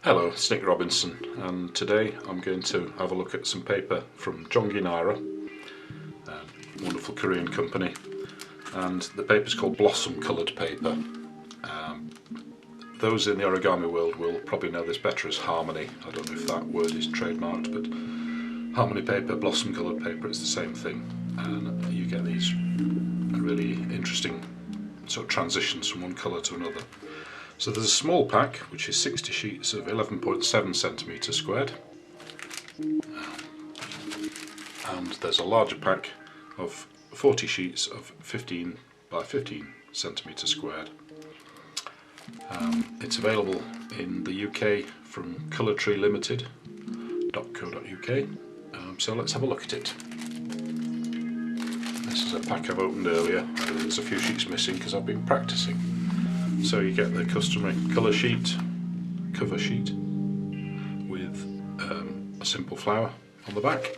Hello, it's Nick Robinson, and today I'm going to have a look at some paper from Naira, a wonderful Korean company, and the paper is called Blossom Coloured Paper. Those in the origami world will probably know this better as Harmony. I don't know if that word is trademarked, but Harmony paper, Blossom Coloured Paper, it's the same thing, and you get these really interesting sort of transitions from one colour to another. So there's a small pack which is 60 sheets of 11.7 centimetres squared, and there's a larger pack of 40 sheets of 15 by 15 centimetres squared. It's available in the UK from colourtreelimited.co.uk, so let's have a look at it. This is a pack I've opened earlier. There's a few sheets missing because I've been practicing. So you get the customary colour sheet, cover sheet, with a simple flower on the back,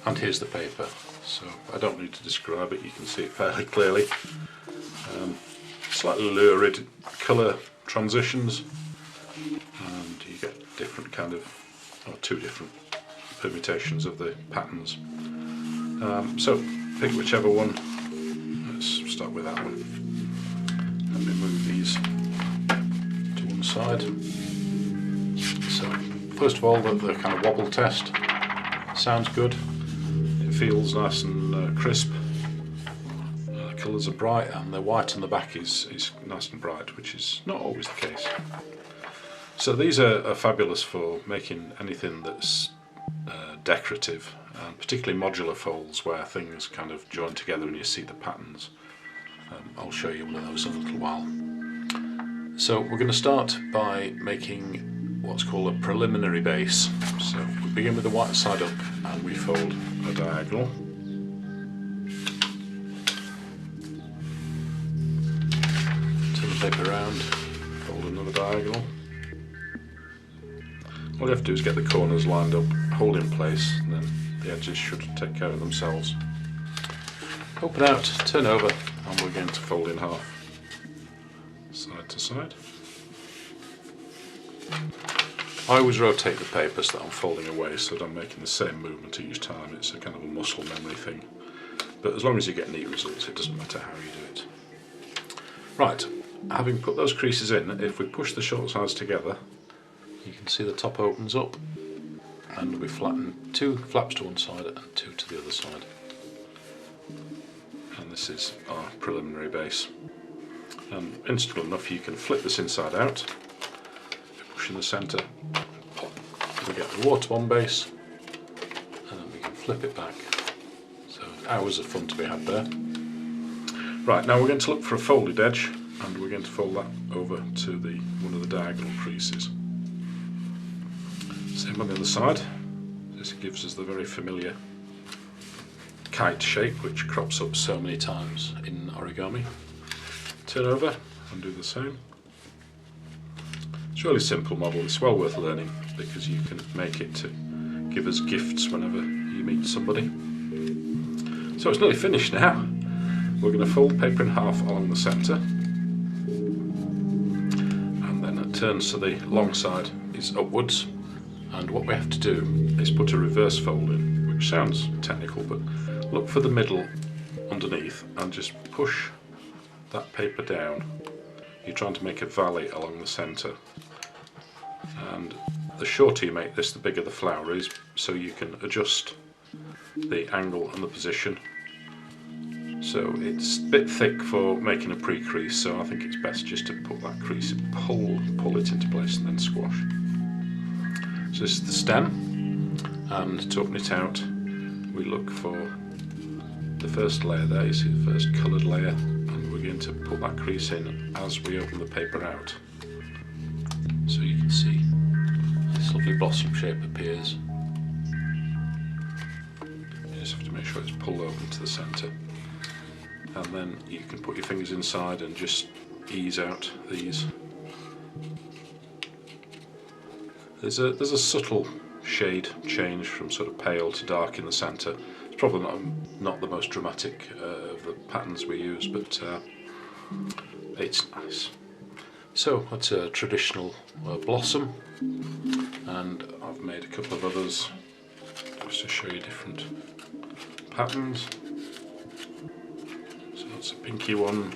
and here's the paper. So I don't need to describe it, you can see it fairly clearly. Slightly lurid colour transitions, and you get different two different permutations of the patterns. So pick whichever one. Let's start with that one. Let me move these to one side. So first of all, the kind of wobble test sounds good. It feels nice and crisp. The colours are bright, and the white on the back is nice and bright, which is not always the case. So these are fabulous for making anything that's decorative, and particularly modular folds where things kind of join together and you see the patterns. I'll show you one of those in a little while. So we're going to start by making what's called a preliminary base. So we begin with the white side up and we fold a diagonal. Turn the paper around, fold another diagonal. All you have to do is get the corners lined up, hold in place, and then the edges should take care of themselves. Open out, turn over, and we're going to fold in half, side to side. I always rotate the paper so that I'm folding away, so that I'm making the same movement each time. It's a kind of a muscle memory thing. But as long as you get neat results, it doesn't matter how you do it. Right, having put those creases in, if we push the short sides together, you can see the top opens up, and we flatten two flaps to one side and two to the other side. And this is our preliminary base. And instantly enough, you can flip this inside out, push in the centre, pop, we get the water-bomb base, and then we can flip it back. So hours of fun to be had there. Right, now we're going to look for a folded edge, and we're going to fold that over to one of the diagonal creases. Same on the other side. This gives us the very familiar kite shape which crops up so many times in origami. Turn over and do the same. It's a really simple model, it's well worth learning because you can make it to give us gifts whenever you meet somebody. So it's nearly finished now. We're going to fold paper in half along the centre, and then it turns so the long side is upwards, and what we have to do is put a reverse fold in, which sounds technical, but look for the middle underneath and just push that paper down. You're trying to make a valley along the centre, and the shorter you make this, the bigger the flower is, so you can adjust the angle and the position. So it's a bit thick for making a pre-crease, so I think it's best just to put that crease, pull it into place and then squash. So this is the stem, and to open it out we look for the first layer there. You see the first coloured layer, and we're going to put that crease in as we open the paper out. So you can see this lovely blossom shape appears. You just have to make sure it's pulled open to the centre, and then you can put your fingers inside and just ease out these. There's a subtle shade change from sort of pale to dark in the centre. It's probably not the most dramatic of the patterns we use, but it's nice. So that's a traditional blossom, and I've made a couple of others just to show you different patterns. So that's a pinky one.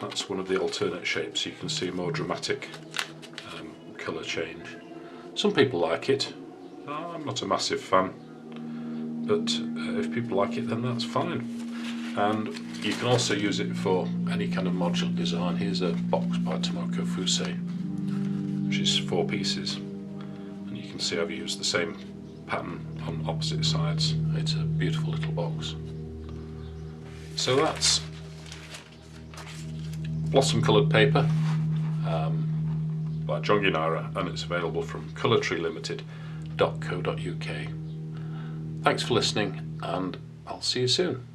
That's one of the alternate shapes. You can see more dramatic colour change. Some people like it. I'm not a massive fan, but if people like it, then that's fine. And you can also use it for any kind of modular design. Here's a box by Tomoko Fusei, which is 4 pieces, and you can see I've used the same pattern on opposite sides. It's a beautiful little box. So that's blossom coloured paper by Jonginara, and it's available from colourtreelimited.co.uk. Thanks for listening, and I'll see you soon.